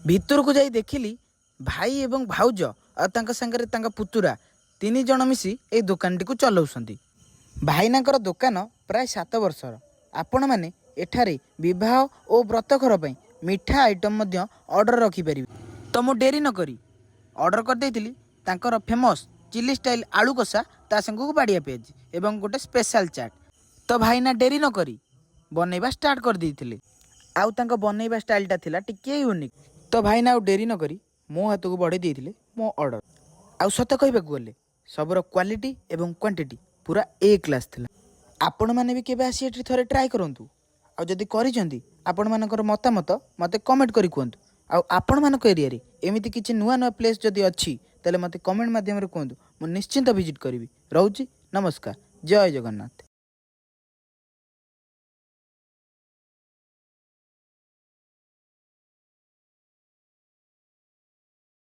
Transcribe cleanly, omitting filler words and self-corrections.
ଭିତରକୁ ଯାଇ ଦେଖିଲି ଭାଇ ଏବଂ ଭାଉଜ ଆଉ ତାଙ୍କ ସାଙ୍ଗରେ ତାଙ୍କ ପୁତୁରା 3 ଜଣ ମିଶି ଏହି ଦୋକାନଟିକୁ ଚଲାଉଛନ୍ତି। ଭାଇନାଙ୍କର ଦୋକାନ ପ୍ରାୟ 7 ବର୍ଷର। ଆପଣମାନେ ଏଠାରେ ବିବାହ ଓ ବ୍ରତଘର ପାଇଁ ମିଠା ଆଇଟମ୍ ମଧ୍ୟ ଅର୍ଡ଼ର ରଖିପାରିବେ। ତ ମୁଁ ଡେରି ନ କରି ଅର୍ଡ଼ର କରିଦେଇଥିଲି ତାଙ୍କର ଫେମସ୍ ଚିଲି ଷ୍ଟାଇଲ୍ ଆଳୁ କଷା, ତା ସାଙ୍ଗକୁ ବାଡ଼ିଆ ପିଆଜି ଏବଂ ଗୋଟେ ସ୍ପେଶାଲ୍ ଚାଟ୍। ତ ଭାଇନା ଡେରି ନ କରି ବନେଇବା ଷ୍ଟାର୍ଟ କରିଦେଇଥିଲେ। ଆଉ ତାଙ୍କ ବନେଇବା ଷ୍ଟାଇଲ୍ଟା ଥିଲା ଟିକିଏ ୟୁନିକ୍। ତ ଭାଇନା ଆଉ ଡେରି ନ କରି ମୋ ହାତକୁ ବଢ଼େଇ ଦେଇଥିଲେ ମୋ ଅର୍ଡ଼ର। ଆଉ ସତ କହିବାକୁ ଗଲେ ସବୁର କ୍ୱାଲିଟି ଏବଂ କ୍ୱାଣ୍ଟିଟି ପୁରା ଏ କ୍ଲାସ୍ ଥିଲା। ଆପଣମାନେ ବି କେବେ ଆସି ଏଠି ଥରେ ଟ୍ରାଏ କରନ୍ତୁ। ଆଉ ଯଦି କରିଛନ୍ତି ଆପଣମାନଙ୍କର ମତାମତ ମୋତେ କମେଣ୍ଟ କରି କୁହନ୍ତୁ। ଆଉ ଆପଣମାନଙ୍କ ଏରିଆରେ ଏମିତି କିଛି ନୂଆ ନୂଆ ପ୍ଲେସ୍ ଯଦି ଅଛି ତାହେଲେ ମୋତେ କମେଣ୍ଟ ମାଧ୍ୟମରେ କୁହନ୍ତୁ। ମୁଁ ନିଶ୍ଚିନ୍ତ ଭିଜିଟ୍ କରିବି। ରହୁଛି, ନମସ୍କାର, ଜୟ ଜଗନ୍ନାଥ।